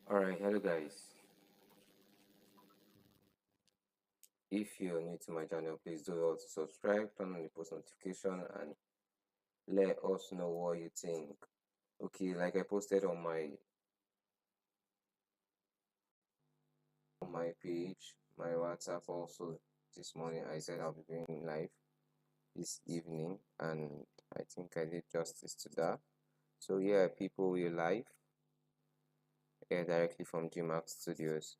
Alright, hello guys. If you're new to my channel, please do well to subscribe, turn on the post notification, and let us know what you think. Okay, like I posted on my page, my WhatsApp also this morning. I said I'll be doing live this evening, and I think I did justice to that. So yeah, people, we're live directly from GMAX Studios,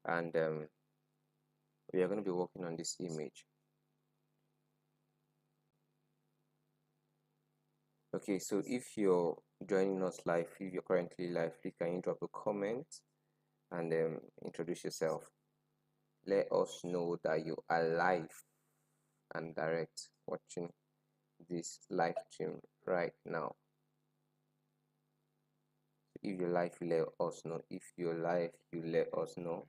and we are going to be working on this image. Okay, so if you're joining us live, if you're currently live, please can you drop a comment and introduce yourself. Let us know that you are live and direct watching this live stream right now. If you're live, you let us know. If you're live, you let us know.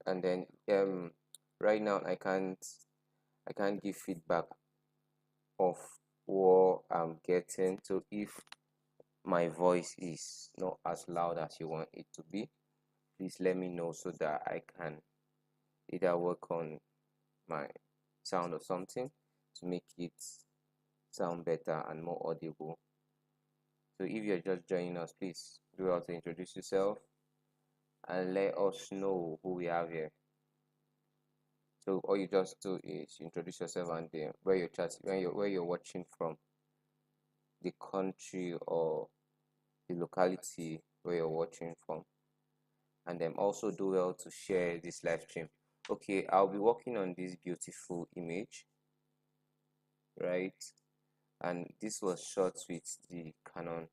And then right now I can't give feedback of what I'm getting. So if my voice is not as loud as you want it to be, please let me know so that I can either work on my sound or something to make it sound better and more audible. So if you're just joining us, please do well to introduce yourself and let us know who we have here. So all you just do is introduce yourself and where you're watching from, the country or the locality where you're watching from, and then also do well to share this live stream. Okay, I'll be working on this beautiful image, right? And this was shot with the Canon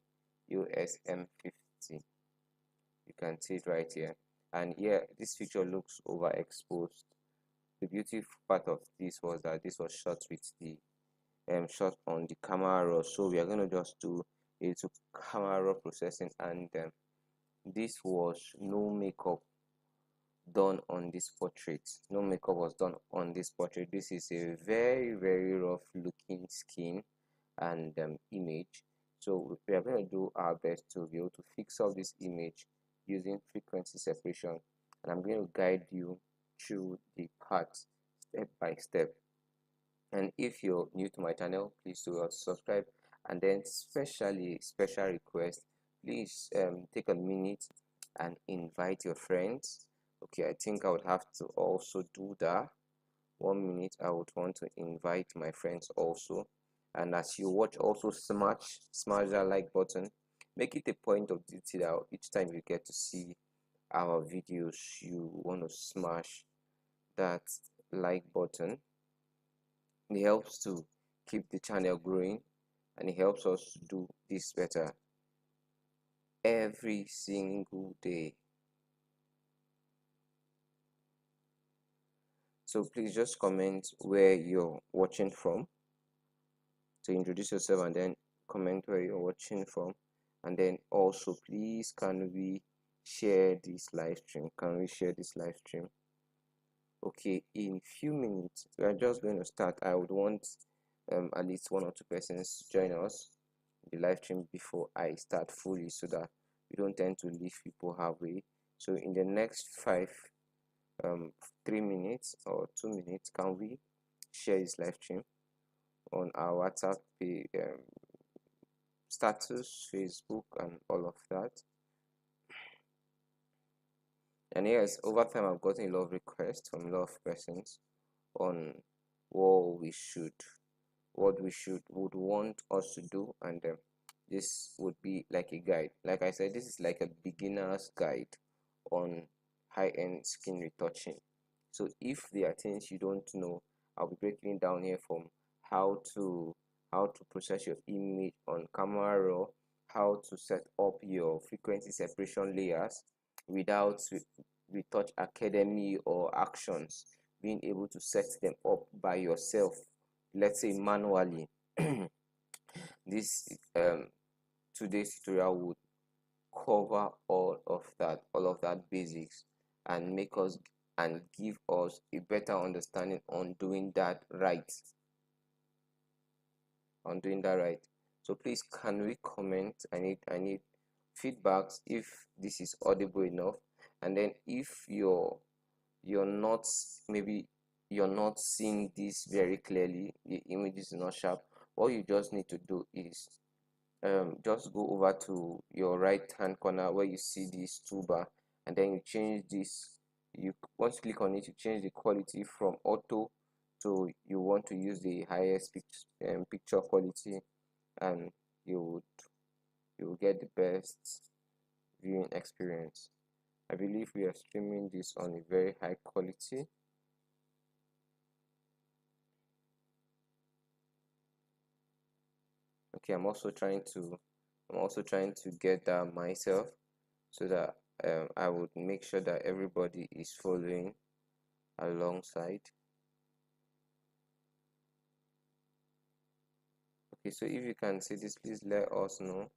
EOS M50. You can see it right here, and yeah, this picture looks overexposed. The beautiful part of this was that this was shot with the shot on the camera raw, so we are going to just do a little camera raw processing, and this was no makeup done on this portrait. No makeup was done on this portrait. This is a very rough looking skin and image, so we are going to do our best to be able to fix up this image using frequency separation, and I'm going to guide you through the parts step by step. And if you're new to my channel, please do well to subscribe, and then special request, please take a minute and invite your friends. Okay, I think I would have to also do that. 1 minute, I would want to invite my friends also. And as you watch, also smash that like button. Make it a point of duty that each time you get to see our videos, you want to smash that like button. It helps to keep the channel growing, and it helps us to do this better every single day. So please just comment where you're watching from, to introduce yourself, and then comment where you're watching from. And then also, please, can we share this live stream? Okay, in few minutes we are just going to start. I would want at least 1 or 2 persons to join us in the live stream before I start fully, so that we don't tend to leave people halfway. So in the next 3 minutes or 2 minutes, can we share this live stream on our WhatsApp page, status, Facebook, and all of that? And yes, over time I've gotten a lot of requests from a lot of persons on what we would want us to do, and this would be like a guide. Like I said, this is like a beginner's guide on high-end skin retouching. So if there are things you don't know, I'll be breaking down here from how to process your image on camera raw, how to set up your frequency separation layers without retouch academy or actions, being able to set them up by yourself, let's say manually. This today's tutorial would cover all of that basics, and make us and give us a better understanding on doing that right. So please, can we comment? I need feedbacks if this is audible enough, and then if you're not, maybe you're not seeing this very clearly, the image is not sharp, all you just need to do is just go over to your right hand corner where you see this toolbar, and then you change this. You once you click on it, you change the quality from auto to you want to use the highest picture quality, and you would you will get the best viewing experience. I believe we are streaming this on a very high quality. Okay, I'm also trying to get that myself, so that I would make sure that everybody is following alongside. Okay, so if you can see this, please let us know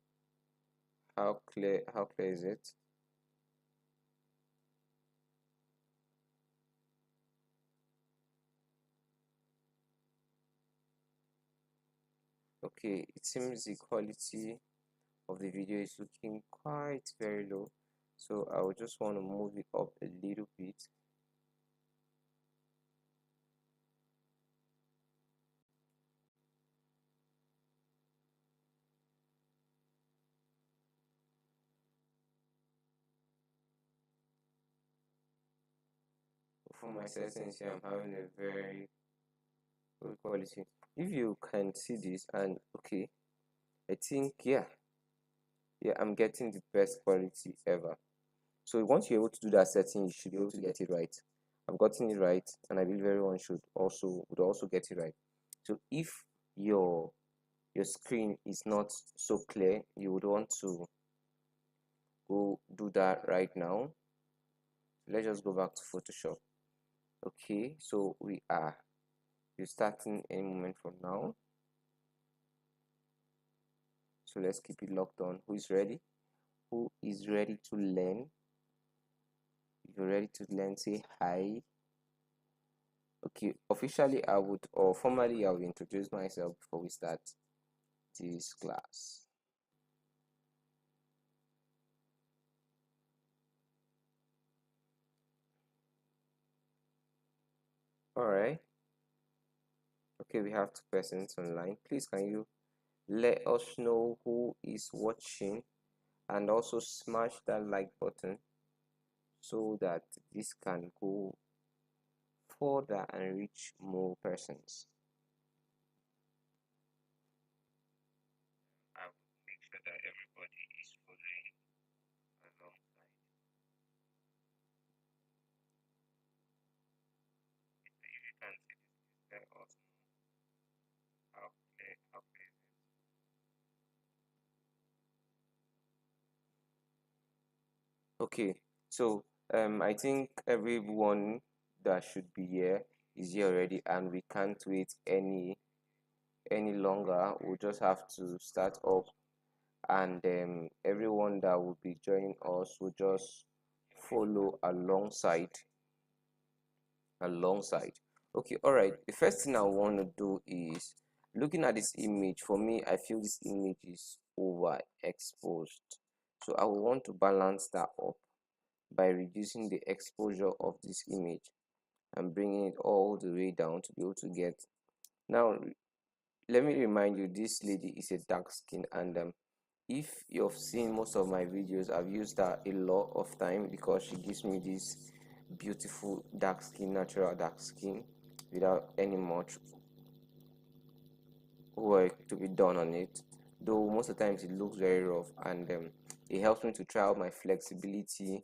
how clear is it. Okay, it seems the quality of the video is looking quite very low, so I would just want to move it up a little bit. For my settings here, I'm having a very good quality. If you can see this, and okay, I think yeah, I'm getting the best quality ever. So once you're able to do that setting, you should be able to get it right. I've gotten it right, and I believe everyone would also get it right. So if your screen is not so clear, you would want to go do that right now. Let's just go back to Photoshop. Okay, so you're starting any moment from now. So let's keep it locked on. Who is ready? Who is ready to learn? If you're ready to learn, say hi. Okay, officially formally I will introduce myself before we start this class. All right. Okay, we have 2 persons online. Please, can you let us know who is watching, and also smash that like button so that this can go further and reach more persons. I will make sure that everybody is following alongside. If you can see this, please let us know how clear is it. Okay, so I think everyone that should be here is here already, and we can't wait any longer. We'll just have to start up, and everyone that will be joining us will just follow alongside. Okay, all right, the first thing I want to do is looking at this image. For me, I feel this image is overexposed, so I will want to balance that up by reducing the exposure of this image and bringing it all the way down to be able to get. Now let me remind you, this lady is a dark skin, and if you've seen most of my videos, I've used her a lot of time because she gives me this beautiful dark skin, natural dark skin, without any much work to be done on it, though most of the times it looks very rough, and it helps me to try out my flexibility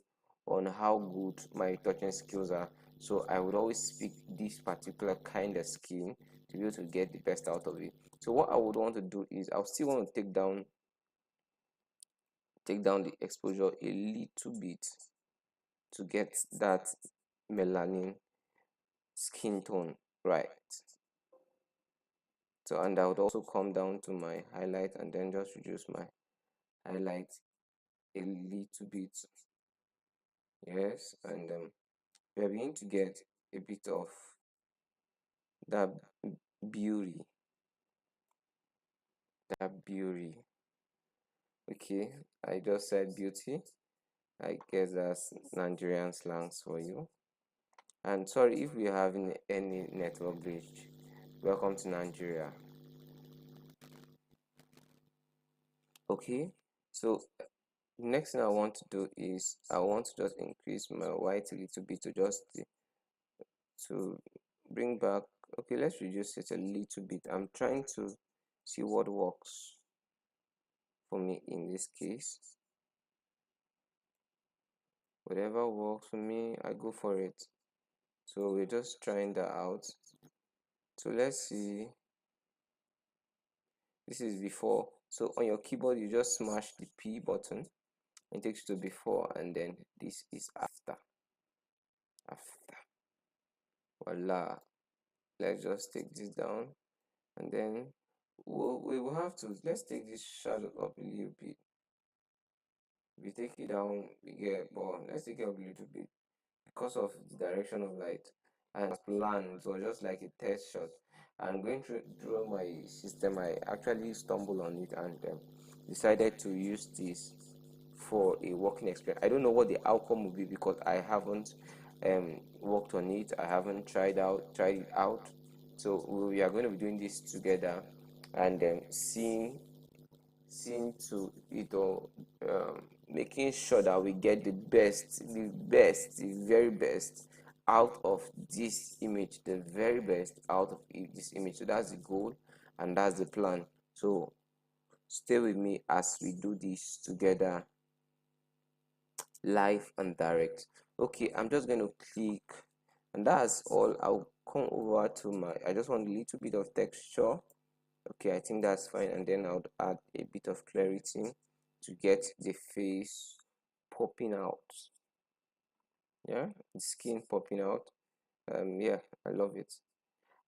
on how good my touching skills are. So I would always pick this particular kind of skin to be able to get the best out of it. So what I would want to do is I'll still want to take down the exposure a little bit to get that melanin skin tone right. So, and I would also come down to my highlight and then just reduce my highlight a little bit. Yes, and we are beginning to get a bit of that beauty. Okay, I just said beauty. I guess that's Nigerian slangs for you. And sorry if we're having any network glitch. Welcome to Nigeria. Okay, so next thing I want to do is I want to just increase my white a little bit to bring back. Okay, let's reduce it a little bit. I'm trying to see what works for me in this case. Whatever works for me, I go for it. So we're just trying that out. So let's see. This is before. So on your keyboard, you just smash the P button. It takes you to before, and then this is after. After. Voila. Let's just take this down, and then we will have to. Let's take this shadow up a little bit. If we take it down, we get, but let's take it up a little bit because of the direction of light. And as planned, it was just like a test shot. And going through my system, I actually stumbled on it and decided to use this for a working experience. I don't know what the outcome will be because I haven't worked on it. I haven't tried it out. So we are going to be doing this together and seeing to it all, making sure that we get the very best out of this image, the very best out of this image. So that's the goal and that's the plan. So stay with me as we do this together, live and direct. Okay, I'm just going to click, and that's all. I'll come over to I just want a little bit of texture. Okay, I think that's fine, and then I would add a bit of clarity to get the face popping out. Yeah, the skin popping out. Yeah, I love it.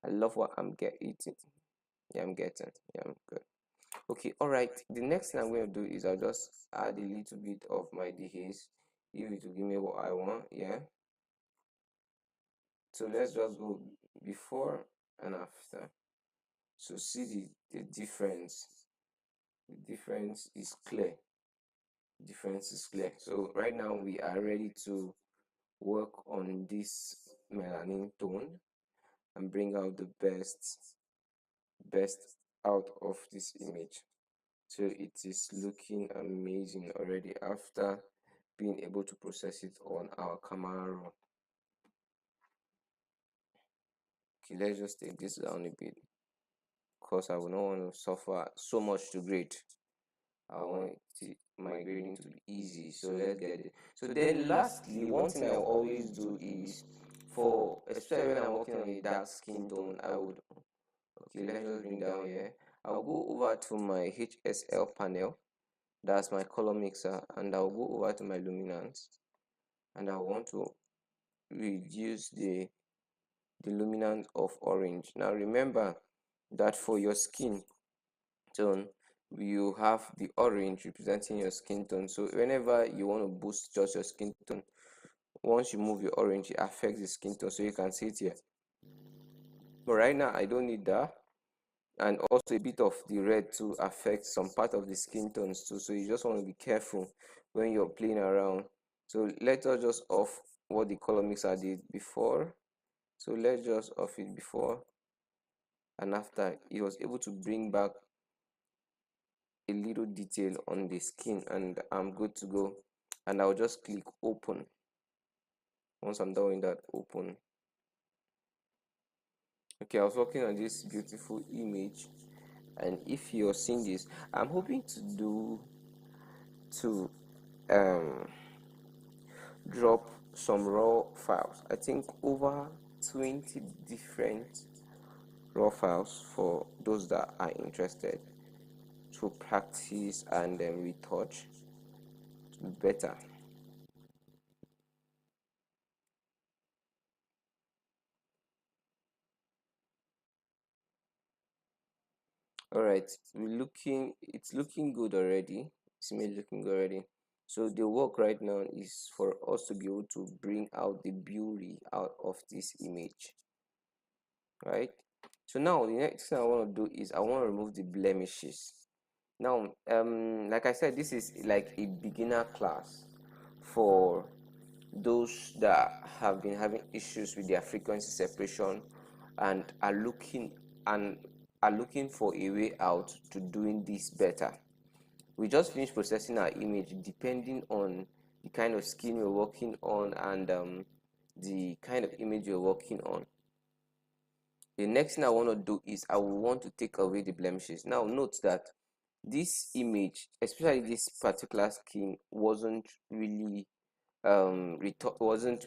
I love what I'm getting. Yeah, I'm getting. Yeah, I'm good. Okay, all right. The next thing I'm going to do is I'll just add a little bit of my dehaze if it will give me what I want. Yeah. So let's just go before and after. So see the difference. The difference is clear. Difference is clear. So right now we are ready to work on this melanin tone and bring out the best out of this image. So it is looking amazing already after being able to process it on our camera roll. Okay, let's just take this down a bit because I will not want to suffer so much to grade. I want my grading to be easy. So let's get it. So then lastly, one thing I always do is for, especially when I'm working on a dark skin tone, I would, okay, let's just bring down here. I'll go over to my HSL panel. That's my color mixer, and I'll go over to my luminance, and I want to reduce the luminance of orange. Now remember that for your skin tone, you have the orange representing your skin tone. So whenever you want to boost just your skin tone, once you move your orange, it affects the skin tone. So you can see it here. But right now I don't need that. And also a bit of the red to affect some part of the skin tones too. So you just want to be careful when you're playing around. So let us just off what the color mixer did before. So let's just off it before and after. It was able to bring back a little detail on the skin, and I'm good to go. And I'll just click open. Once I'm done with that, open. Okay, I was working on this beautiful image, and if you're seeing this, I'm hoping to drop some raw files. I think over 20 different raw files for those that are interested to practice and retouch to be better. All right, it's looking good already. It's me looking good already. So the work right now is for us to be able to bring out the beauty out of this image, right? So now the next thing I want to do is I want to remove the blemishes. Now, like I said, this is like a beginner class for those that have been having issues with their frequency separation and and are looking for a way out to doing this better. We just finished processing our image depending on the kind of skin you're working on and the kind of image you're working on. The next thing I want to do is I will want to take away the blemishes. Now note that this image, especially this particular skin, wasn't really wasn't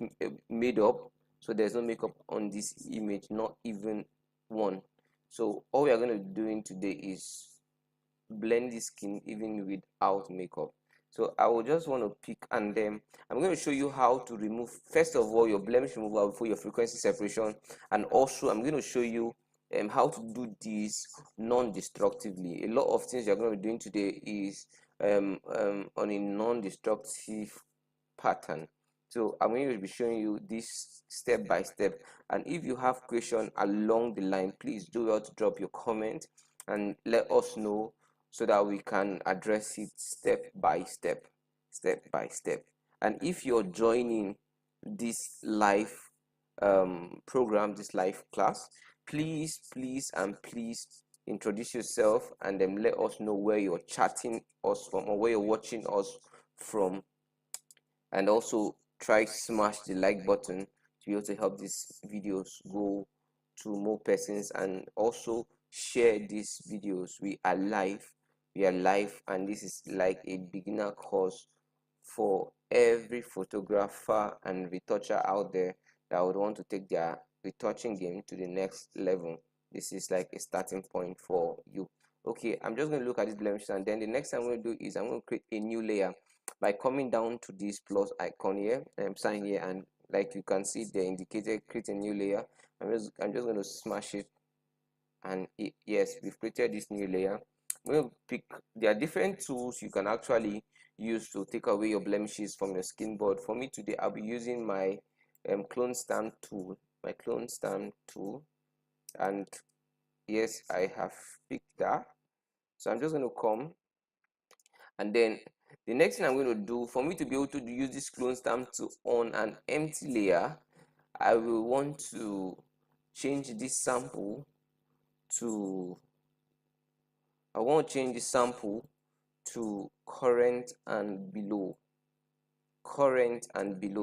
made up, so there's no makeup on this image, not even one. So all we are going to be doing today is blend the skin even without makeup. So I will just want to pick, and then I'm going to show you how to remove, first of all, your blemish removal before your frequency separation, and also I'm going to show you how to do this non-destructively. A lot of things you're going to be doing today is on a non-destructive pattern. So I'm going to be showing you this step by step, and if you have question along the line, please do well to drop your comment and let us know so that we can address it step by step, step by step. And if you're joining this live program, this live class, please and please introduce yourself and then let us know where you're chatting us from or where you're watching us from, and also try smash the like button to be able to help these videos go to more persons, and also share these videos. We are live and this is like a beginner course for every photographer and retoucher out there that would want to take their retouching game to the next level. This is like a starting point for you. Okay, I'm just going to look at this blemishes, and then the next thing I'm going to do is I'm going to create a new layer by coming down to this plus icon here, sign here, and like you can see they indicated create a new layer. I'm just going to smash it, and yes, we've created this new layer. I'm going to pick, there are different tools you can actually use to take away your blemishes from your skin, but for me today I'll be using my clone stamp tool, and yes, I have picked that. So I'm just going to come, and then the next thing I'm going to do, for me to be able to use this clone stamp to on an empty layer, I will want to change this sample to current and below.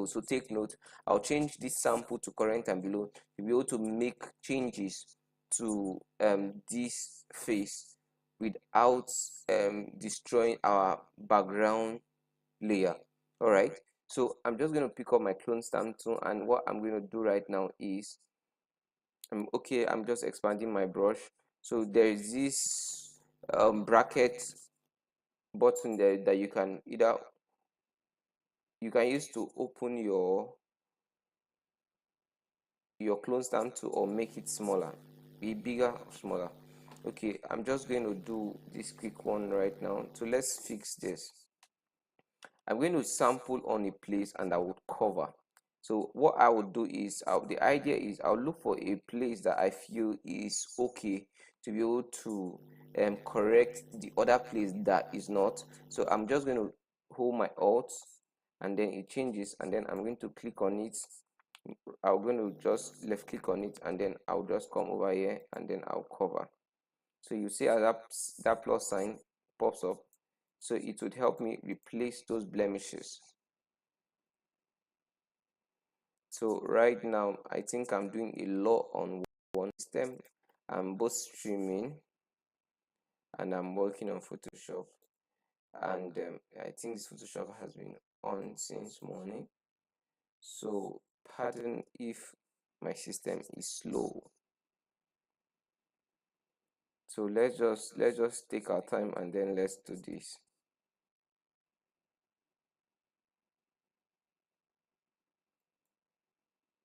So take note, I'll change this sample to current and below to be able to make changes to this face without destroying our background layer. All right, so I'm just going to pick up my clone stamp tool, and what I'm going to do right now is I'm just expanding my brush. So there is this bracket button there that you can use to open your clone stamp tool or make it smaller, be bigger or smaller. Okay, I'm just going to do this quick one right now. So let's fix this. I'm going to sample on a place and I would cover. So what I would do is, the idea is I'll look for a place that I feel is okay to be able to correct the other place that is not. So I'm just going to hold my alt, and then it changes, and then I'm going to click on it. I'm going to just left click on it, and then I'll just come over here and then I'll cover. So you see how that plus sign pops up, so it would help me replace those blemishes. So right now I think I'm doing a lot on one system. I'm both streaming and I'm working on Photoshop, and I think this Photoshop has been on since morning, so pardon if my system is slow. So let's just take our time and then let's do this.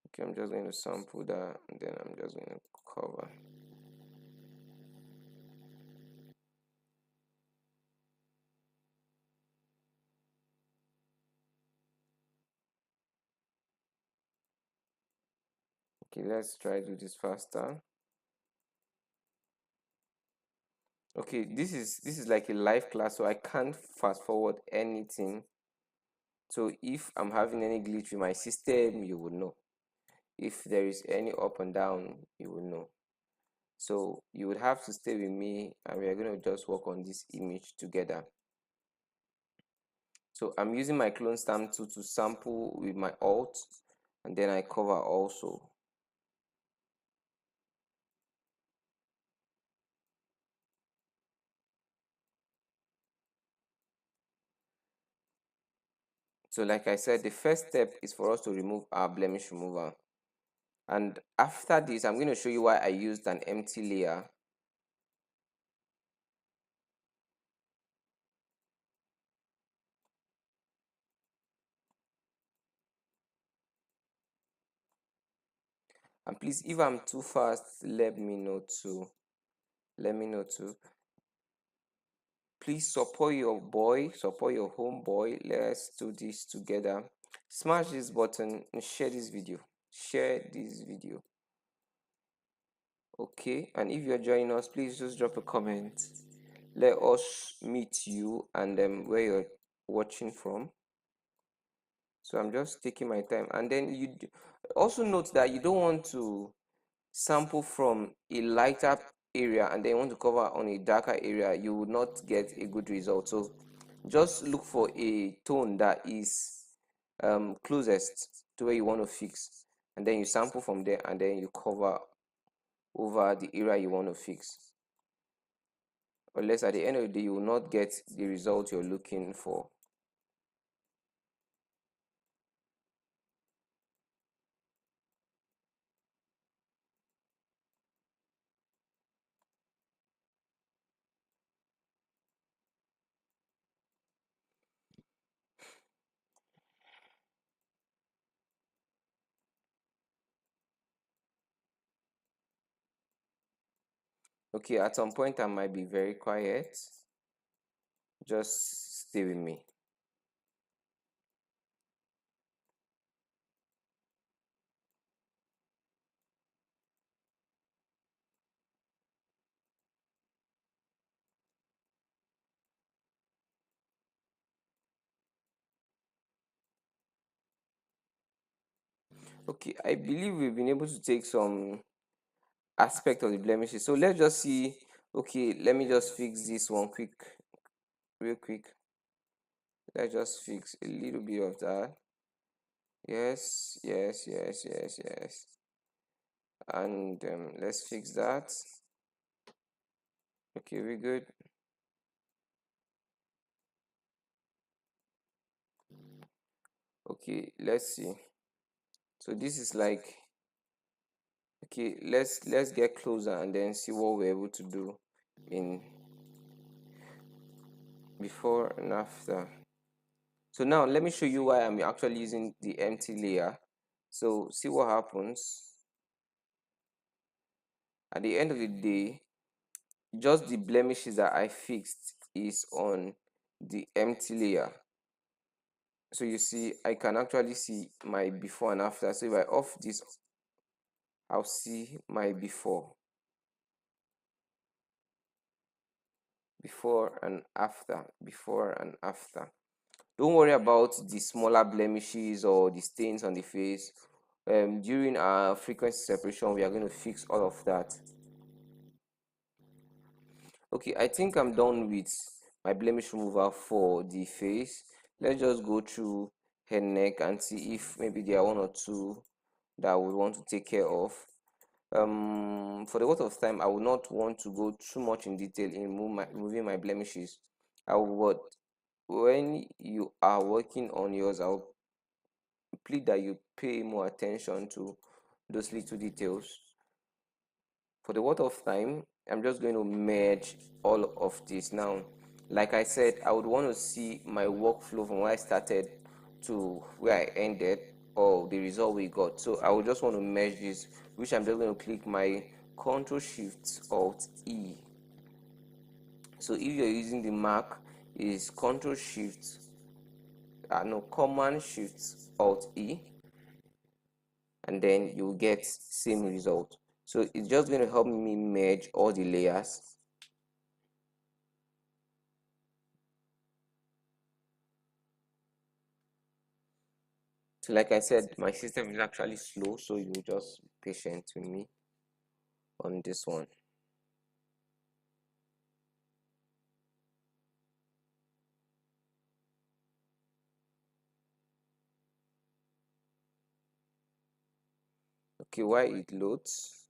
Okay, I'm just going to sample that, and then I'm just going to cover. Okay, let's try to do this faster. Okay, this is like a live class, so I can't fast forward anything. So if I'm having any glitch with my system, you will know. If there is any up and down, you will know. So you would have to stay with me, and we are going to just work on this image together. So I'm using my clone stamp tool to sample with my alt, and then I cover also. So like I said, the first step is for us to remove our blemish remover. And after this, I'm going to show you why I used an empty layer. And please, if I'm too fast, let me know too. Let me know too. Please support your boy, support your homeboy. Let's do this together. Smash this button and share this video. Share this video. Okay, and if you're joining us, please just drop a comment. Let us meet you and where you're watching from. So I'm just taking my time, and then also note that you don't want to sample from a lighter area and then you want to cover on a darker area. You would not get a good result. So just look for a tone that is closest to where you want to fix, and then you sample from there, and then you cover over the area you want to fix, unless at the end of the day you will not get the result you're looking for. Okay, at some point I might be very quiet. Just stay with me. Okay, I believe we've been able to take some aspect of the blemishes. So let's just see. Okay, let me just fix this one real quick. Let's just fix a little bit of that. Yes, yes, yes, yes, yes. And let's fix that. Okay, we're good. Okay, let's see. So this is like, okay, let's get closer and then see what we're able to do in before and after. So now let me show you why I'm actually using the empty layer. So see what happens at the end of the day. Just the blemishes that I fixed is on the empty layer. So you see, I can actually see my before and after. So if I off this, I'll see my before and after, before and after. Don't worry about the smaller blemishes or the stains on the face. During our frequency separation, we are going to fix all of that. Okay, I think I'm done with my blemish remover for the face. Let's just go through head, neck, and see if maybe there are one or two that I would want to take care of. For the worth of time, I would not want to go too much in detail in removing my blemishes. I would, when you are working on yours, I'll plead that you pay more attention to those little details. For the worth of time, I'm just going to merge all of this now. Like I said, I would want to see my workflow from where I started to where I ended, or the result we got. So I would just want to merge this, which I'm just going to click my Ctrl Shift Alt E. So if you're using the Mac, is Ctrl Shift no, Command Shift Alt E, and then you get same result. So it's just going to help me merge all the layers. So like I said, my system is actually slow, so you just be patient with me on this one. Okay, while it loads,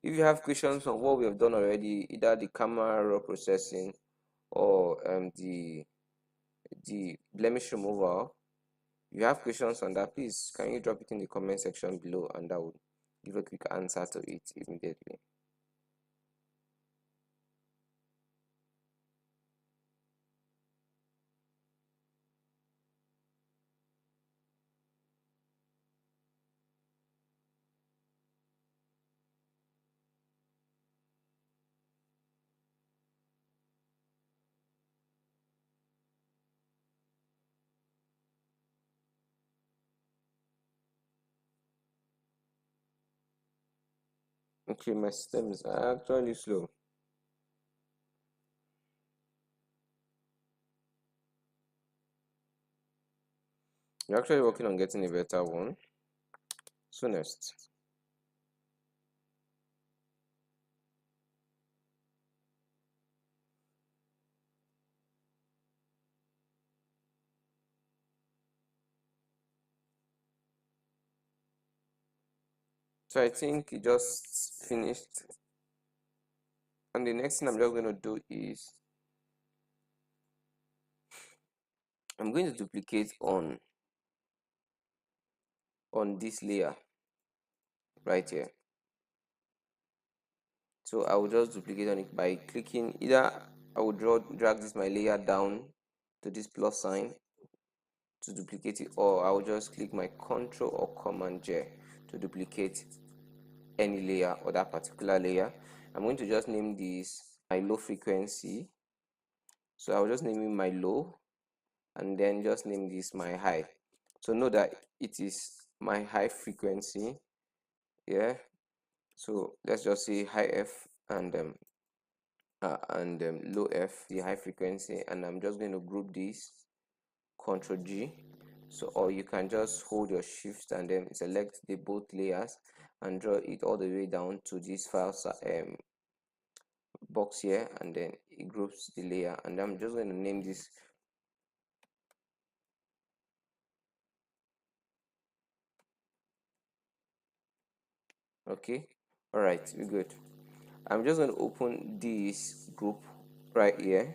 if you have questions on what we have done already, either the camera raw processing or the blemish removal, if you have questions on that, please can you drop it in the comment section below, and I will give a quick answer to it immediately. Okay, my system is actually slow. You're actually working on getting a better one. Soonest. So I think it just finished. And the next thing I'm just going to do is I'm going to duplicate on this layer right here. So I will just duplicate on it by clicking either I will drag this my layer down to this plus sign to duplicate it, or I will just click my Ctrl or Command J to duplicate any layer or that particular layer. I'm going to just name this my low frequency. So I will just name it my low, and then just name this my high. So know that it is my high frequency. Yeah. So let's just say high F and low F, the high frequency, and I'm just going to group this Ctrl G. So, or you can just hold your shift and then select the both layers and draw it all the way down to this file box here, and then it groups the layer. And I'm just going to name this okay. All right, we're good. I'm just going to open this group right here,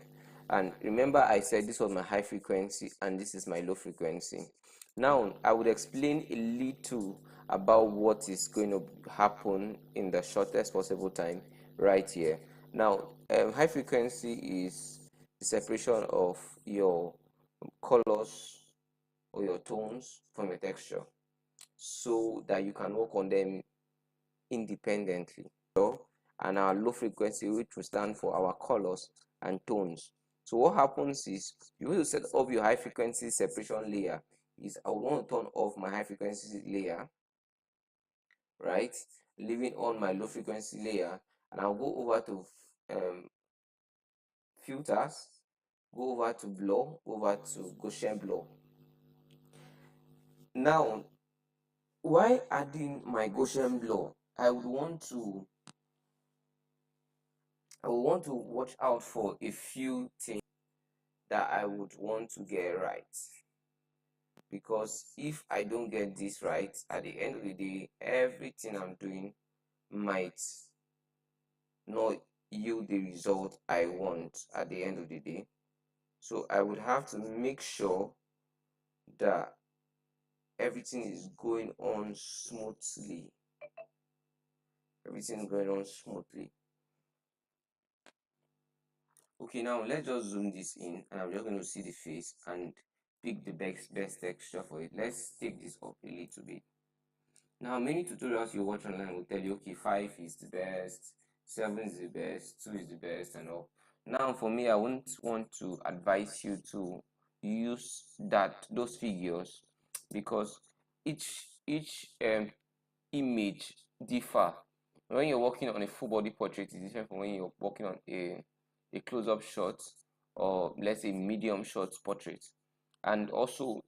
and remember I said this was my high frequency and this is my low frequency. Now I would explain a little about what is going to happen in the shortest possible time right here. Now high frequency is the separation of your colors or your tones from a texture so that you can work on them independently. And our low frequency, which will stand for our colors and tones. So what happens is you will set up your high frequency separation layer. Is I want to turn off my high frequency layer, right, leaving on my low frequency layer, and I'll go over to filters, go over to blur, over to Gaussian blur. Now while adding my Gaussian blur, I would want to watch out for a few things that I would want to get right, because if I don't get this right, at the end of the day everything I'm doing might not yield the result I want at the end of the day. So I would have to make sure that everything is going on smoothly. Everything going on smoothly. Okay, now let's just zoom this in, and I'm just going to see the face and pick the best texture for it. Let's take this up a little bit. Now, many tutorials you watch online will tell you, okay, 5 is the best, 7 is the best, 2 is the best, and all. Now, for me, I wouldn't want to advise you to use those figures, because each image differ. When you're working on a full body portrait, it's different from when you're working on a close-up shot, or let's say medium shot portrait. And also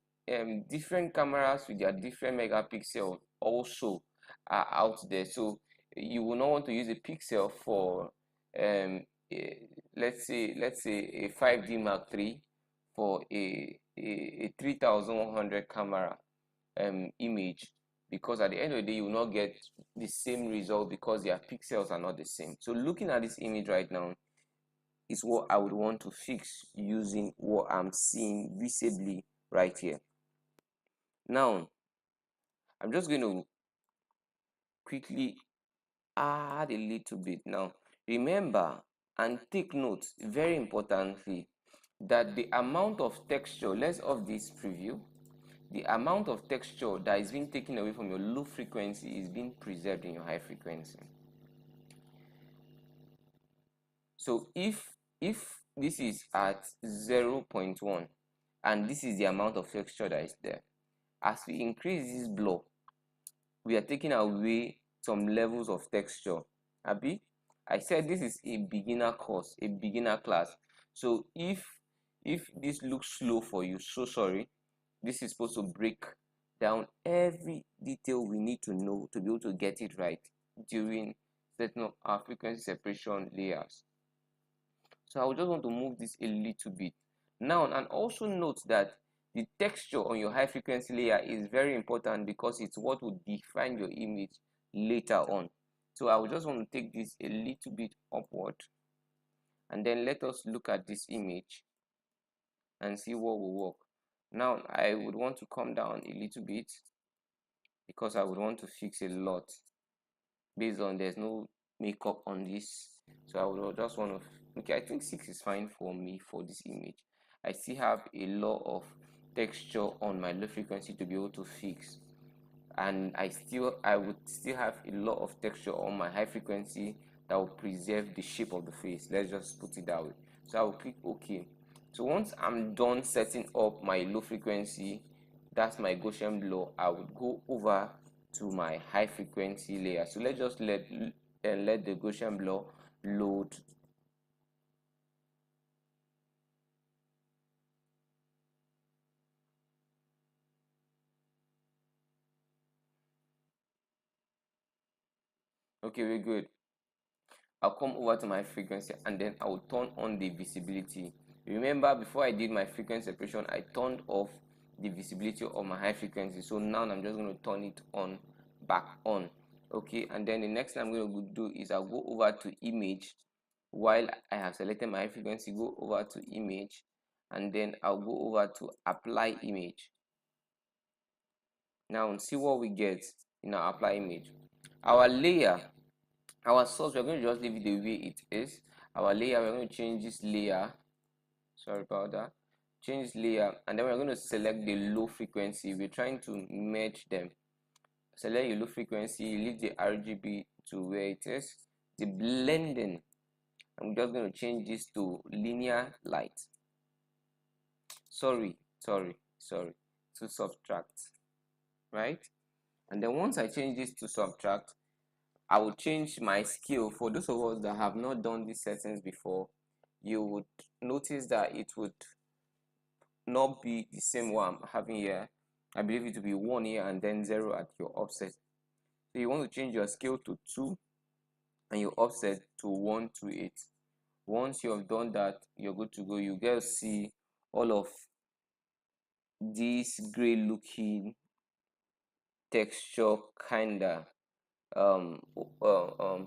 different cameras with their different megapixel also are out there. So you will not want to use a pixel for um, let's say a 5D Mark III for a 3100 camera image, because at the end of the day you will not get the same result because their pixels are not the same. So looking at this image right now is what I would want to fix using what I'm seeing visibly right here. Now I'm just going to quickly add a little bit. Now remember and take note very importantly that the amount of texture, let's off this preview, the amount of texture that is being taken away from your low frequency is being preserved in your high frequency. So if this is at 0.1 and this is the amount of texture that is there, as we increase this blur, we are taking away some levels of texture. Abi, I said this is a beginner course, a beginner class. So if this looks slow for you, so sorry. This is supposed to break down every detail we need to know to be able to get it right during setting up our frequency separation layers. So I would just want to move this a little bit now, and also note that the texture on your high frequency layer is very important because it's what will define your image later on. So I would just want to take this a little bit upward, and then let us look at this image and see what will work. Now I would want to come down a little bit because I would want to fix a lot based on there's no makeup on this. So I would just want to, okay, I think 6 is fine for me for this image. I still have a lot of texture on my low frequency to be able to fix, and I would still have a lot of texture on my high frequency that will preserve the shape of the face. Let's just put it that way. So I will click OK. So once I'm done setting up my low frequency, that's my Gaussian blur, I would go over to my high frequency layer. So let's just let the Gaussian blur load. Okay, we're good. I'll come over to my frequency and then I'll turn on the visibility. Remember, before I did my frequency separation, I turned off the visibility of my high frequency. So now I'm just going to turn it on, back on. Okay, and then the next thing I'm going to do is I'll go over to image. While I have selected my high frequency, go over to image, and then I'll go over to apply image. Now see what we get in our apply image. Our layer, our source, we're going to just leave it the way it is. Our layer, we're going to change this layer, sorry about that, change this layer, and then we're going to select the low frequency. We're trying to merge them. Select your low frequency, leave the RGB to where it is. The blending, I'm just going to change this to linear light, sorry to subtract, right? And then once I change this to subtract, I will change my scale. For those of us that have not done these settings before, you would notice that it would not be the same one I'm having here. I believe it will be 1 here and then 0 at your offset. So you want to change your scale to 2 and your offset to 128. Once you have done that, you're good to go. You get to see all of this gray looking texture kinda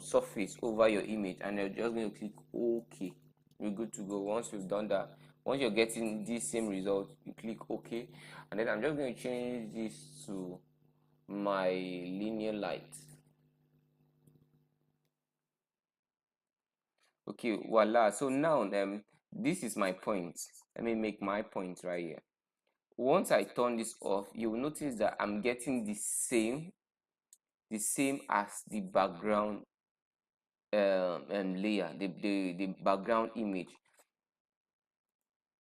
surface over your image, and you're just going to click OK. You're good to go. Once you've done that, once you're getting this same result, you click OK, and then I'm just going to change this to my linear light. Okay, voila. So now this is my point. Let me make my point right here. Once I turn this off, you will notice that I'm getting the same as the background layer, the background image.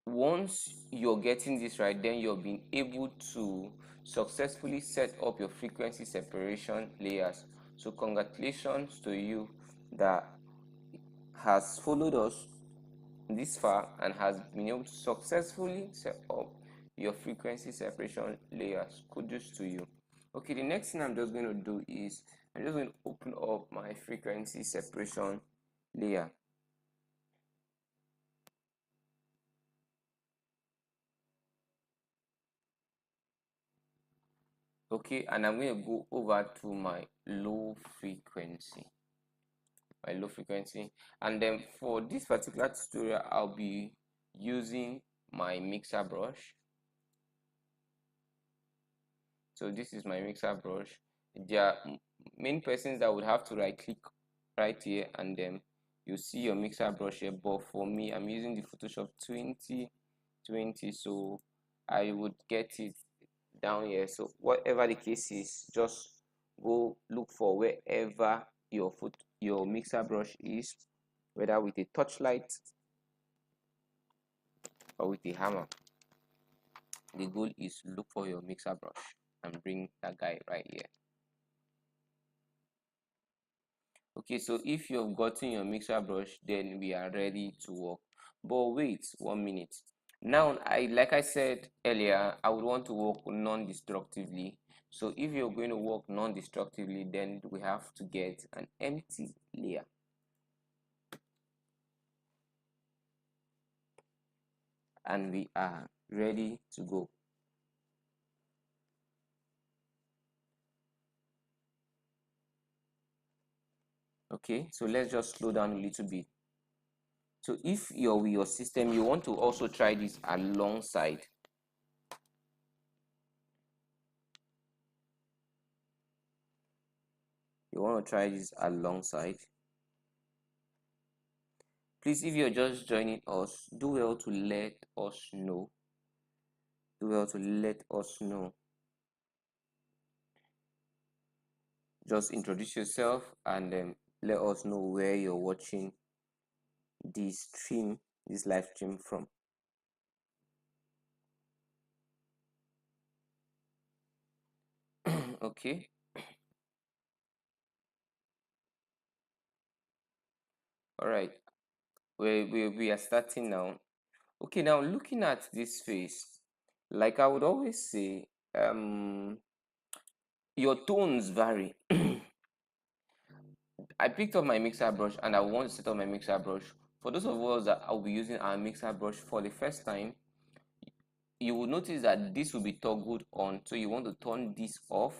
Once you're getting this right, then you're being able to successfully set up your frequency separation layers. So congratulations to you that has followed us this far and has been able to successfully set up your frequency separation layers. Kudos to you. Okay, the next thing I'm just going to do is I'm just going to open up my frequency separation layer. Okay, and I'm going to go over to my low frequency. And then for this particular tutorial, I'll be using my mixer brush. So this is my mixer brush. There are many persons that would have to right click right here, and then you see your mixer brush here, but for me, I'm using the Photoshop 2020, so I would get it down here. So whatever the case is, just go look for wherever your mixer brush is, whether with a torchlight or with a hammer. The goal is look for your mixer brush and bring that guy right here. Okay, so if you've gotten your mixer brush, then we are ready to work. But wait 1 minute. Now, like I said earlier, I would want to work non-destructively. So if you're going to work non-destructively, then we have to get an empty layer. And we are ready to go. Okay, so let's just slow down a little bit. So if you're with your system, you want to also try this alongside. You want to try this alongside. Please, if you're just joining us, do well to let us know. Do well to let us know. Just introduce yourself and let us know where you're watching this live stream from. Okay. All right. We are starting now. Okay, now looking at this face, like I would always say, your tones vary. I picked up my mixer brush and I want to set up my mixer brush. For those of us that I'll be using our mixer brush for the first time, you will notice that this will be toggled on. So you want to turn this off,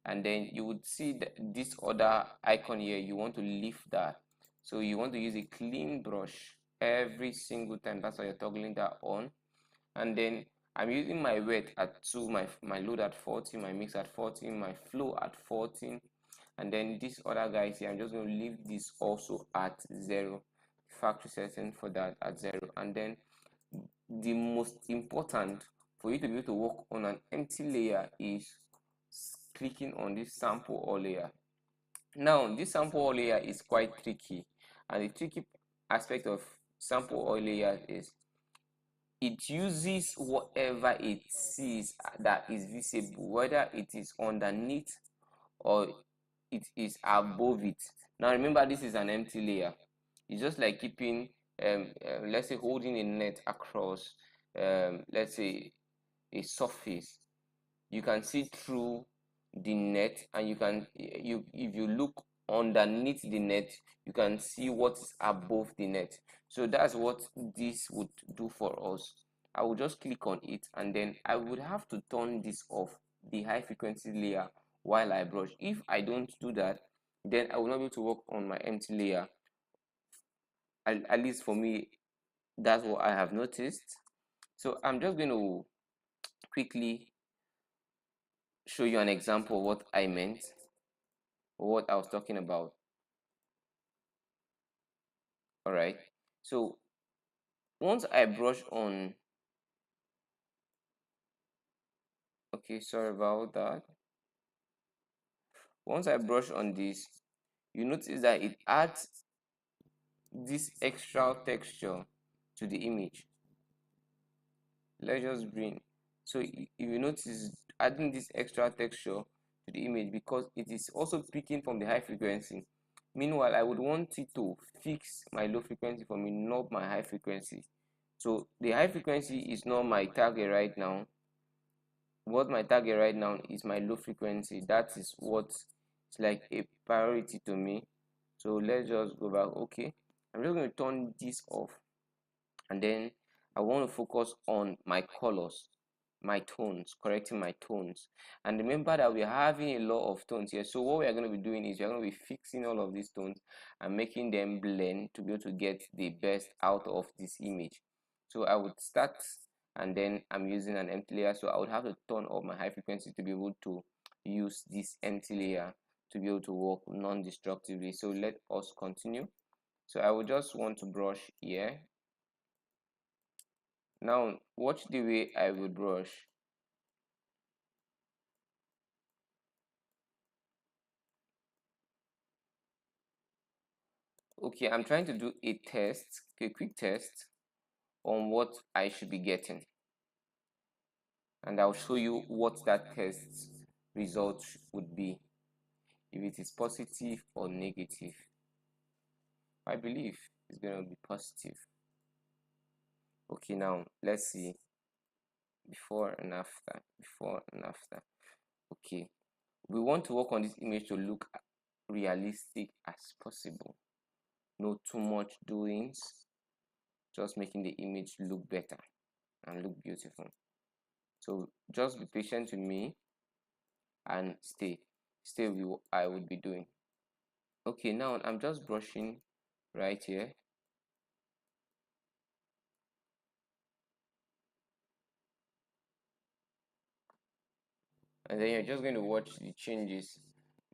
and then you would see that this other icon here, you want to lift that. So you want to use a clean brush every single time. That's why you're toggling that on. And then I'm using my wet at 2, my load at 40, my mix at 14, my flow at 14, and then this other guys here, I'm just going to leave this also at 0, factory setting for that at 0. And then the most important for you to be able to work on an empty layer is clicking on this sample all layer. Now this sample all layer is quite tricky, and the tricky aspect of sample all layer is it uses whatever it sees that is visible, whether it is underneath or it is above it. Now remember, this is an empty layer. It's just like keeping let's say holding a net across let's say a surface. You can see through the net, and if you look underneath the net, you can see what is above the net. So that's what this would do for us. I will just click on it, and then I would have to turn this off, the high frequency layer, while I brush. If I don't do that, then I will not be able to work on my empty layer. At least for me, that's what I have noticed. So I'm just going to quickly show you an example of what I meant, or what I was talking about. All right, so once I brush on, okay, sorry about that. Once I brush on this, you notice that it adds this extra texture to the image. Let's just bring, so if you notice, adding this extra texture to the image because it is also picking from the high frequency. Meanwhile, I would want it to fix my low frequency for me, not my high frequency. So the high frequency is not my target right now. What my target right now is my low frequency. That is what's like a priority to me. So let's just go back. Okay, I'm just going to turn this off, and then I want to focus on my colors, my tones, correcting my tones. And remember that we're having a lot of tones here. So what we are going to be doing is we're going to be fixing all of these tones and making them blend to be able to get the best out of this image. So I would start, and then I'm using an empty layer, so I would have to turn up my high frequency to be able to use this empty layer to be able to work non-destructively. So let us continue. So I would just want to brush here. Now watch the way I will brush. Okay, I'm trying to do a test, a quick test on what I should be getting, and I'll show you what that test result would be, if it is positive or negative. I believe it's going to be positive. Okay, now let's see before and after, before and after. Okay, we want to work on this image to look realistic as possible. No too much doings, just making the image look better and look beautiful. So just be patient with me and stay with what I would be doing. Okay, now I'm just brushing right here, and then you're just going to watch the changes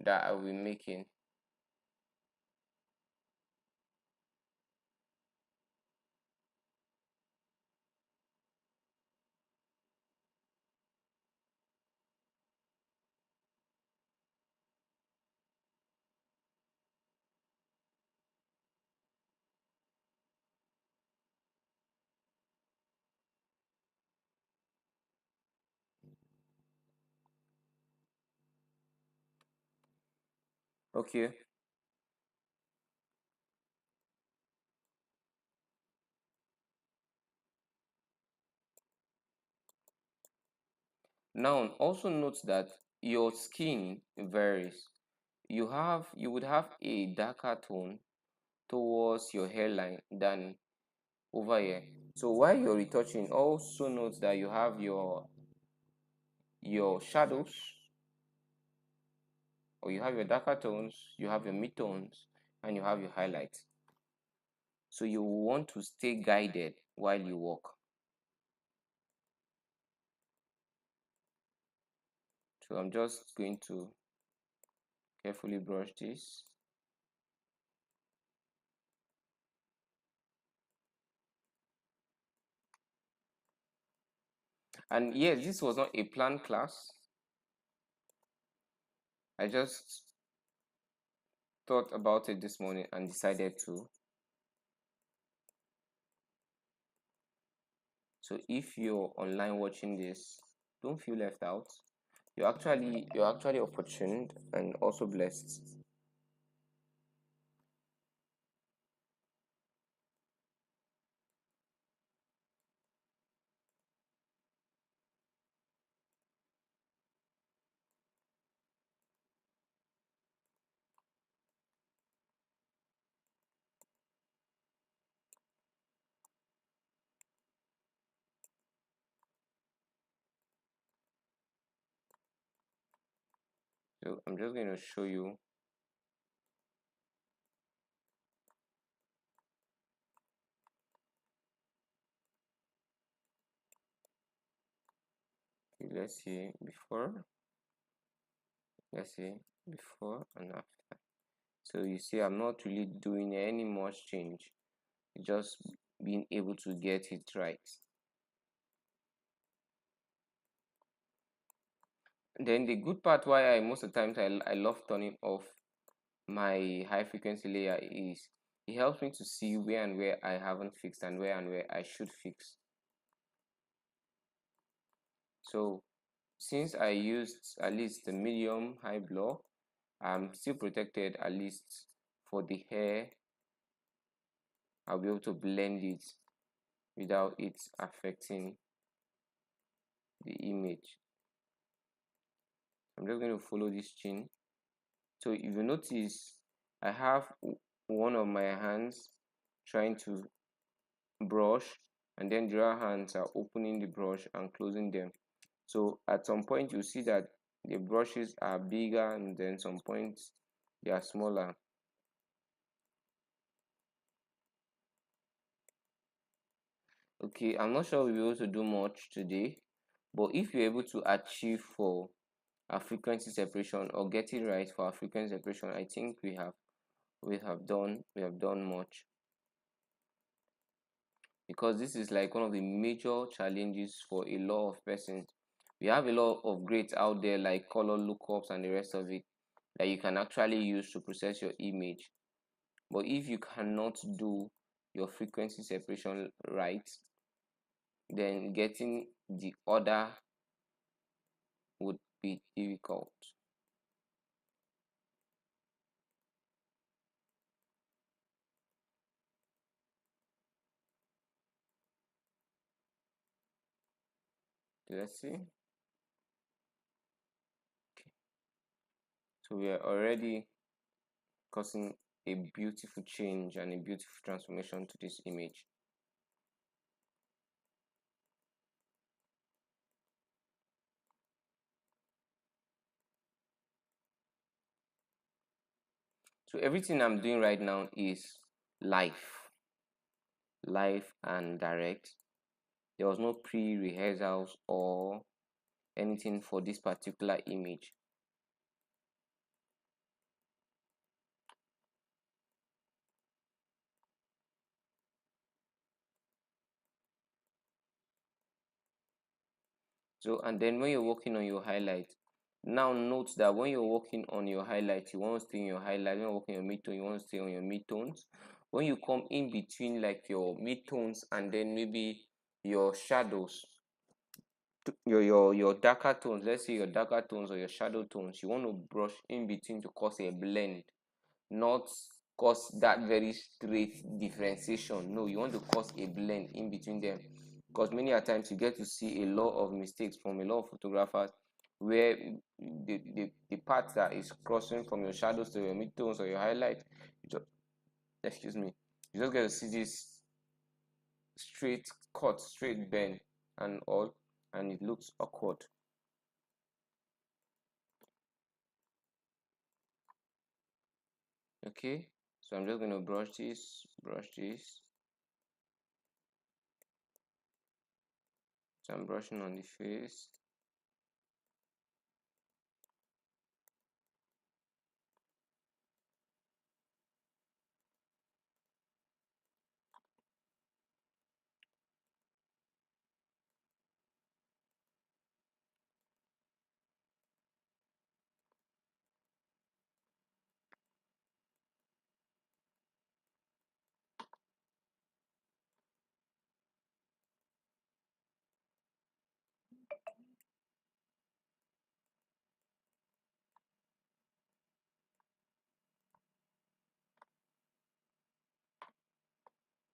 that I will be making. Okay, now also note that your skin varies. You would have a darker tone towards your hairline than over here. So while you're retouching, also note that you have your shadows, or you have your darker tones, you have your mid-tones, and you have your highlights. So you want to stay guided while you walk. So I'm just going to carefully brush this. And yes, this was not a planned class. I just thought about it this morning and decided to. So if you're online watching this, don't feel left out. You're actually opportuned and also blessed. So I'm just going to show you. Okay, let's see before. Let's see before and after. So you see, I'm not really doing any much change. Just being able to get it right. Then the good part why I most of the times I love turning off my high frequency layer is it helps me to see where and where I haven't fixed and where I should fix. So since I used at least the medium high blur, I'm still protected at least for the hair. I'll be able to blend it without it affecting the image. I'm just going to follow this chain. So if you notice, I have one of my hands trying to brush, and then the other hands are opening the brush and closing them. So at some point you see that the brushes are bigger, and then some points they are smaller. Okay, I'm not sure we'll be able to do much today, but if you're able to achieve for our frequency separation or get it right for our frequency separation, I think we have done much, because this is like one of the major challenges for a lot of persons. We have a lot of grades out there like color lookups and the rest of it that you can actually use to process your image. But if you cannot do your frequency separation right, then getting the order would be difficult. Let's see. Okay. So we are already causing a beautiful change and a beautiful transformation to this image. So everything I'm doing right now is live and direct. There was no pre-rehearsals or anything for this particular image. So, and then when you're working on your highlight, now note that when you're working on your highlight, you want to stay in your highlight. When you're working on your midtone, you want to stay on your midtones. When you come in between like your midtones and then maybe your shadows, your darker tones, let's say your darker tones or your shadow tones, you want to brush in between to cause a blend, not cause that very straight differentiation. No, you want to cause a blend in between them, because many a times you get to see a lot of mistakes from a lot of photographers where the part that is crossing from your shadows to your midtones or your highlight, you just, excuse me, you just get to see this straight cut, straight bend and all, and it looks awkward. Okay, so I'm just going to brush this. So I'm brushing on the face.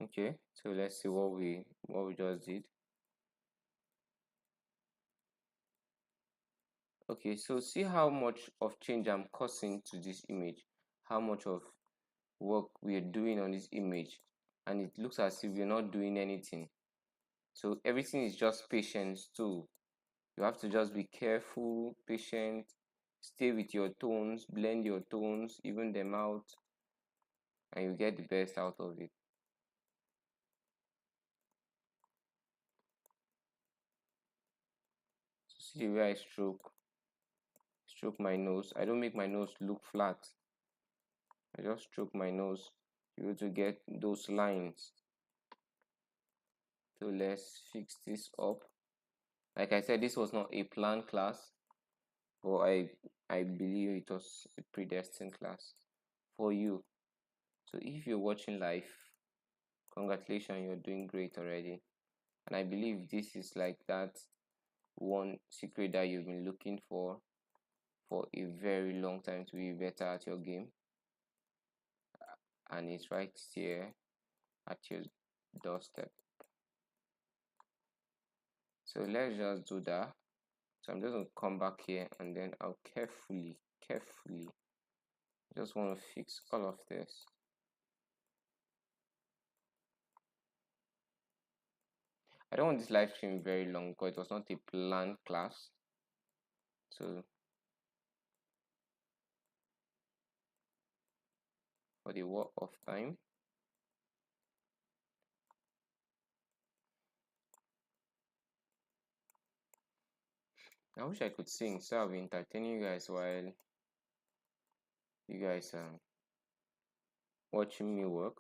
Okay, so let's see what we just did. Okay, so see how much of change I'm causing to this image, how much of work we are doing on this image, and it looks as if we're not doing anything. So everything is just patience too. You have to just be careful, patient, stay with your tones, blend your tones, even them out, and you get the best out of it. So see the way I stroke my nose. I don't make my nose look flat. I just stroke my nose, you able to get those lines. So let's fix this up. Like I said, this was not a planned class, but I believe it was a predestined class for you. So if you're watching live, congratulations, you're doing great already. And I believe this is like that one secret that you've been looking for a very long time to be better at your game, and it's right here at your doorstep. So let's just do that. So I'm just going to come back here, and then I'll carefully just want to fix all of this. I don't want this live stream very long because it was not a planned class. So for the work of time, I wish I could sing, so I'll be entertaining you guys while you guys are watching me work,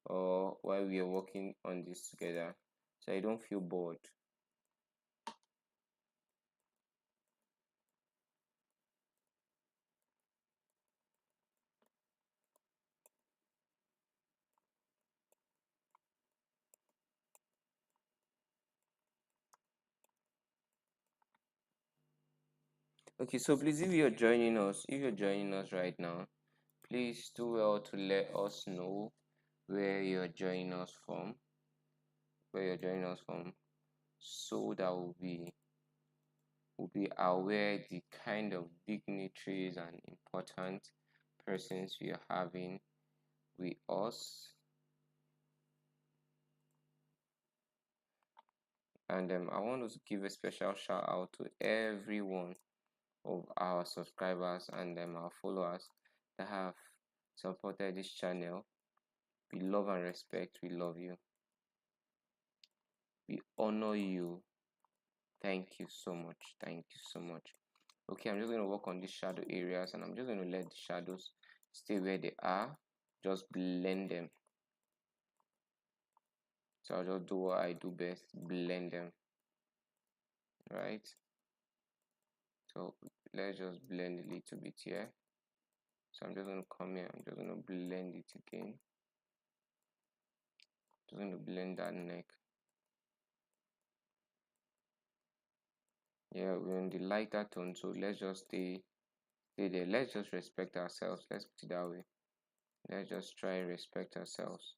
or while we are working on this together, so I don't feel bored. Okay, so please, if you're joining us right now, please do well to let us know where you're joining us from, so that we'll be aware the kind of dignitaries and important persons we are having with us. And I want to give a special shout out to every one of our subscribers and our followers that have supported this channel. We love and respect. We love you. We honor you. Thank you so much. Thank you so much. Okay, I'm just going to work on these shadow areas, and I'm just going to let the shadows stay where they are. Just blend them. So I'll just do what I do best, blend them. Right? So let's just blend a little bit here. So I'm just going to come here, I'm just going to blend it again. Just going to blend that neck. Yeah, we're in the lighter tone, so let's just stay there. Let's just respect ourselves. Let's put it that way. Let's just try and respect ourselves,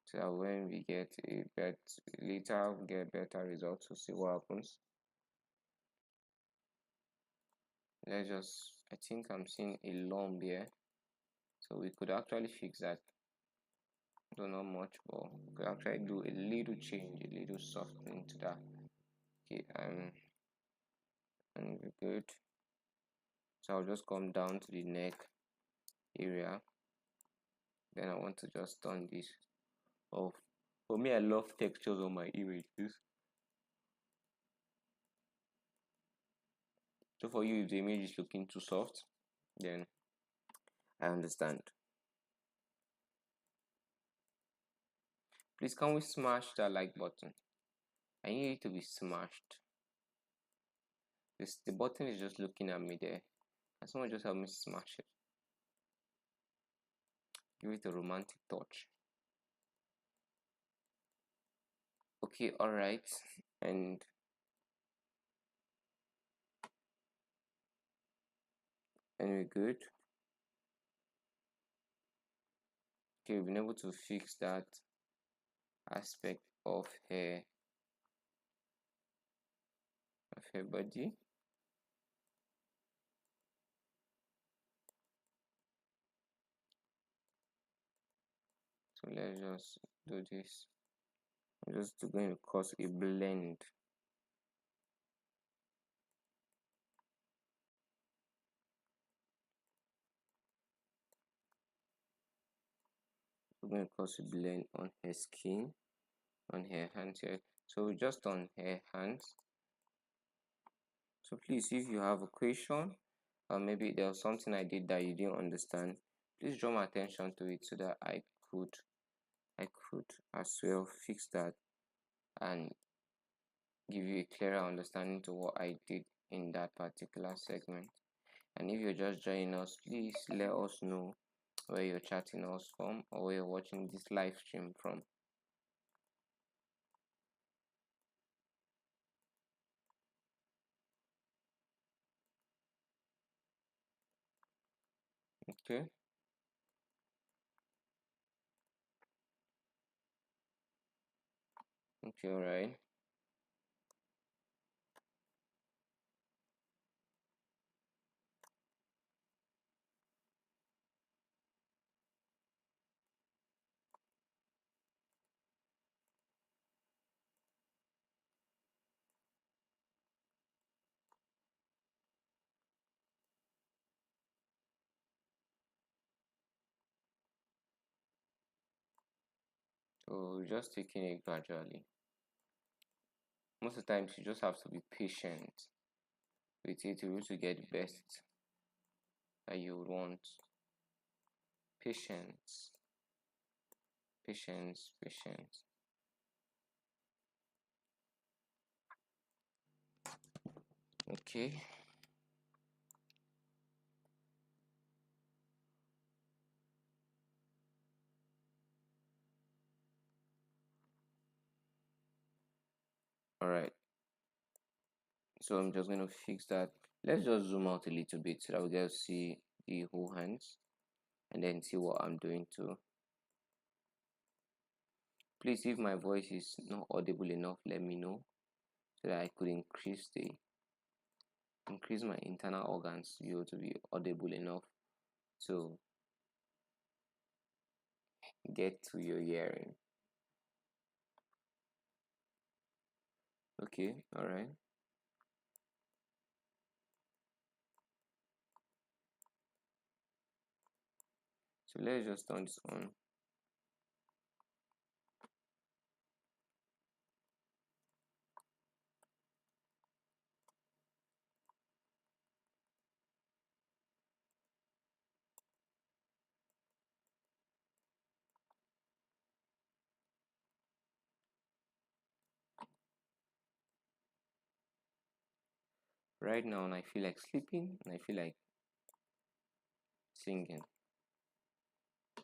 so that when we get better results, to see what happens. Let's just, I think I'm seeing a lump here, so we could actually fix that. Though not much, but we could actually do a little change, a little softening to that. Okay, and we're good. So I'll just come down to the neck area. Then I want to just turn this off. For me, I love textures on my images. So for you, if the image is looking too soft, then I understand. Please, can we smash that like button? I need it to be smashed. The button is just looking at me there. Can someone just help me smash it? Give it a romantic touch. Okay, alright. And we're good. Okay, we've been able to fix that aspect of her body. So let's just do this. I'm just going to cause a blend. We're going to cause a blend on her skin, on her hands here. So just on her hands. So please, if you have a question, or maybe there was something I did that you didn't understand, please draw my attention to it, so that I could as well fix that and give you a clearer understanding to what I did in that particular segment. And if you're just joining us, please let us know where you're chatting us from, or where you're watching this live stream from. Okay, all right. So just taking it gradually. Most of the times you just have to be patient with it to get the best that you would want. Patience, patience, patience. Okay. All right. So I'm just going to fix that. Let's just zoom out a little bit so that we get to see the whole hands and then see what I'm doing too. Please, if my voice is not audible enough, let me know so that I could increase my internal organs to be able to be audible enough to get to your hearing. Okay, all right. So let's just turn this on. Right now, and I feel like sleeping and I feel like singing.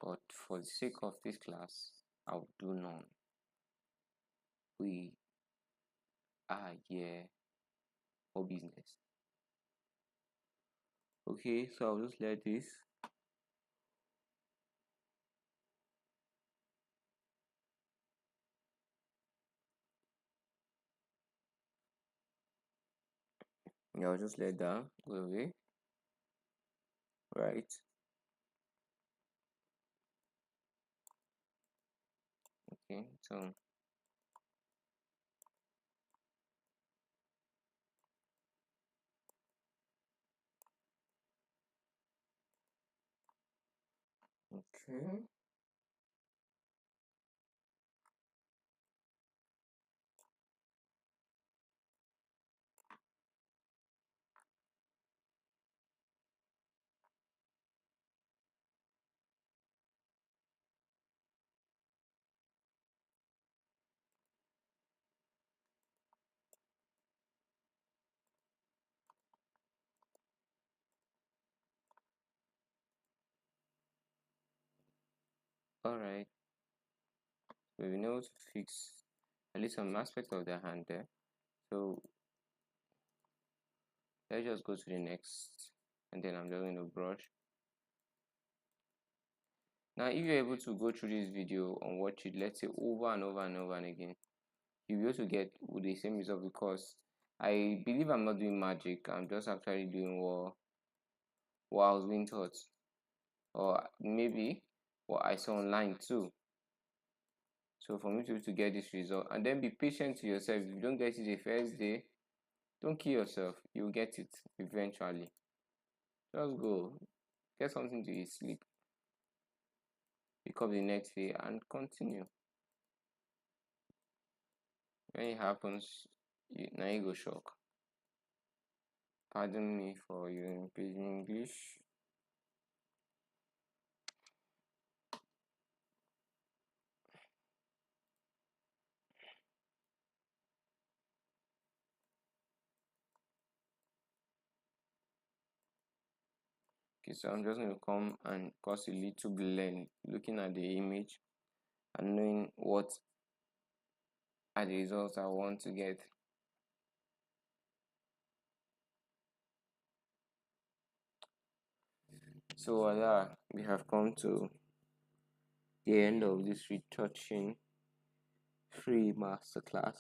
But for the sake of this class, I'll do none. We are here for business. Okay, so I'll just let this. Yeah, I'll just let that go away. Right. Okay, so okay. Alright. So we know to fix at least some aspect of the hand there. So let's just go to the next and then I'm just going to brush. Now if you're able to go through this video and watch it, let's say over and over and over and again, you'll be able to get with the same result, because I believe I'm not doing magic. I'm just actually doing what I was being taught, or maybe what I saw online too. So for me to be able to get this result, and then be patient to yourself. If you don't get it the first day, don't kill yourself. You'll get it eventually. Just go get something to eat, sleep, pick up the next day and continue. When it happens, now you go shock. Pardon me for using pidgin English. Okay, so I'm just going to come and cause a little blend, looking at the image and knowing what are the results I want to get. So voila, we have come to the end of this retouching free masterclass.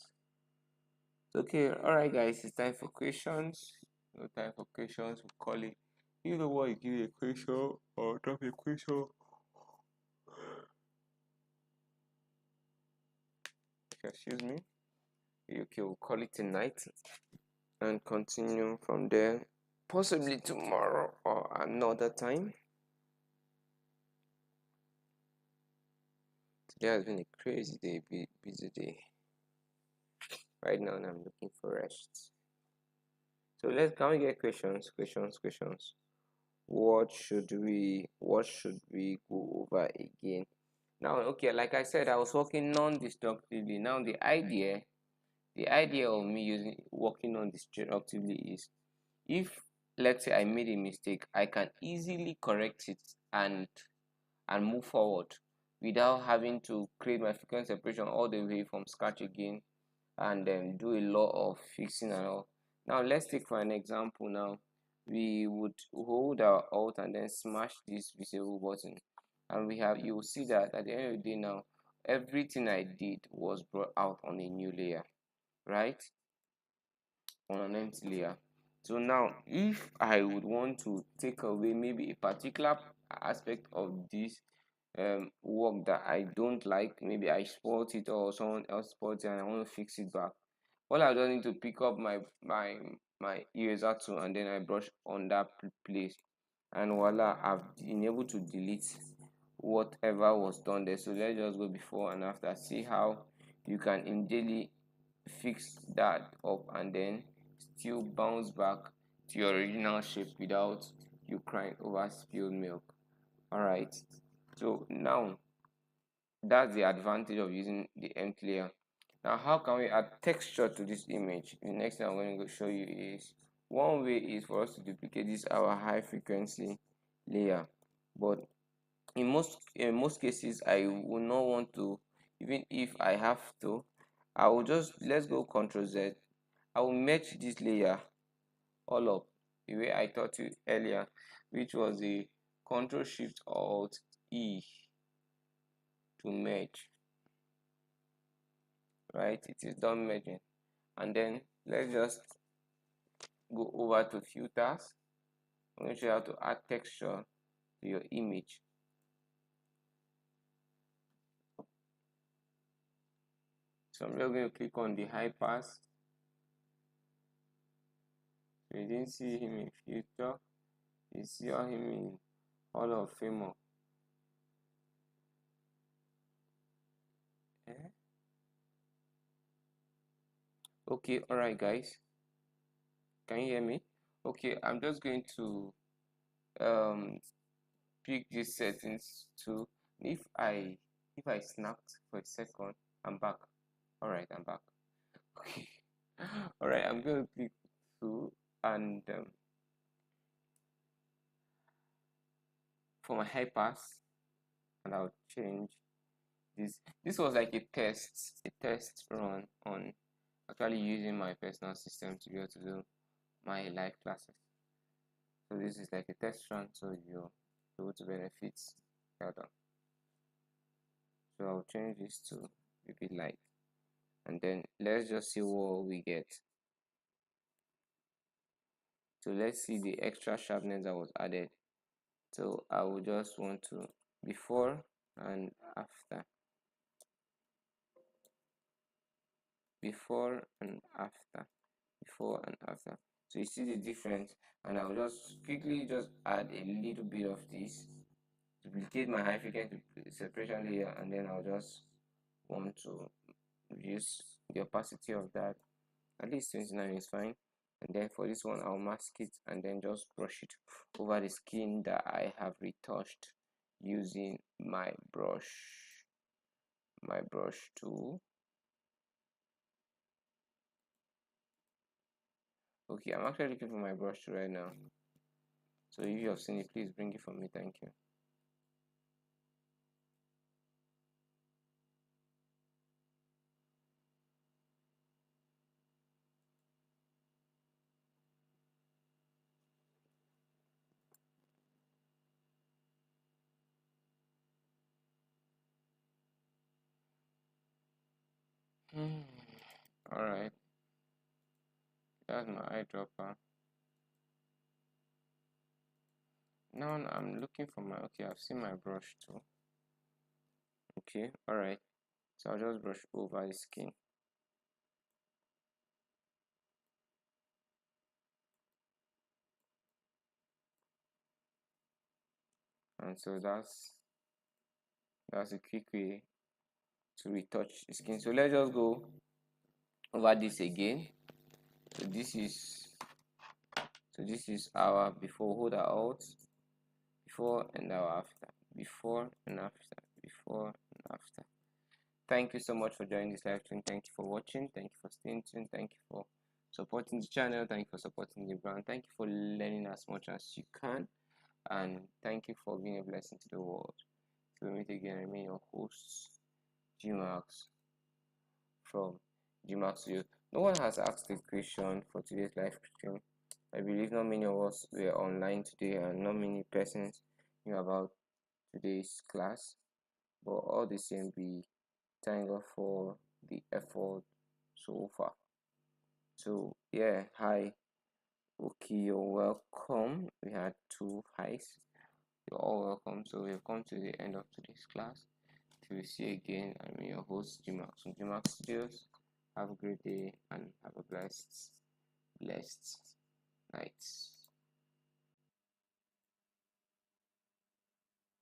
Okay, alright guys, it's time for questions. No time for questions, we call it. You know what, you give me a question or drop a question. Excuse me. Okay, we'll call it tonight and continue from there, possibly tomorrow or another time. Yeah, it's been a crazy day, busy day. Right now, and I'm looking for rest. So can we get questions? What should we go over again? Now, okay, like I said, I was working non-destructively. Now, the idea of me using working non-destructively is, if let's say I made a mistake, I can easily correct it and move forward without having to create my frequency separation all the way from scratch again and do a lot of fixing and all. Now let's take for an example. Now we would hold our alt and then smash this visible button, and you will see that at the end of the day now everything I did was brought out on a new layer, right, on an empty layer. So now if I would want to take away maybe a particular aspect of this work that I don't like, maybe I spoiled it or someone else spoiled it and I want to fix it back, all I just need to pick up my eraser tool and then I brush on that place, and voila, I've been able to delete whatever was done there. So let's just go before and after, see how you can immediately fix that up and then still bounce back to your original shape without you crying over spilled milk. All right, so now that's the advantage of using the empty layer. Now how can we add texture to this image? The next thing I'm going to show you is, one way is for us to duplicate this our high frequency layer, but in most cases I will not want to. Even if I have to, I will just, let's go Ctrl Z. I will merge this layer all up the way I taught you earlier, which was a Ctrl Shift Alt E to merge. Right, it is done merging, and then let's just go over to filters. I'm going to show you how to add texture to your image. So I'm just going to click on the high pass. So you didn't see him in future, you see him in Hall of Famer. Eh? Okay, alright guys, can you hear me? Okay, I'm just going to um pick these settings too. If I snapped for a second, I'm back. Alright, I'm back. Okay. Alright, I'm going to click through, and for my high pass, and I'll change this. This was like a test run on actually using my personal system to be able to do my live classes. So this is like a test run, so you're able to benefit further. So I'll change this to maybe light, and then let's just see what we get. So let's see the extra sharpness that was added. So I will just want to before and after, before and after, before and after. So you see the difference, and I'll just quickly just add a little bit of this, duplicate my high frequency separation layer, and then I'll just want to reduce the opacity of that. At least 29 is fine. And then for this one, I'll mask it and then just brush it over the skin that I have retouched using my brush tool. Okay, I'm actually looking for my brush tool right now, so if you have seen it, please bring it for me. Thank you. All right, that's my eyedropper. Now I'm looking for my, okay, I've seen my brush tool. Okay, all right, so I'll just brush over the skin. And so that's a quick way to retouch the skin. So let's just go over this again. So this is our before. Hold our alt, before and our after, before and after, before and after. Thank you so much for joining this live stream. Thank you for watching. Thank you for staying tuned. Thank you for supporting the channel. Thank you for supporting the brand. Thank you for learning as much as you can, and thank you for being a blessing to the world. So we meet again. I remain your host, GMAX from GMAX STUDIOZ. No one has asked a question for today's live stream. I believe not many of us were online today, and not many persons knew about today's class. But all the same, we thank God for the effort so far. So yeah, hi, okay, you're welcome. We had 2 highs. You're all welcome. So we have come to the end of today's class. Till we see you again, I'm your host GMAX from GMAX STUDIOZ. Have a great day and have a blessed night.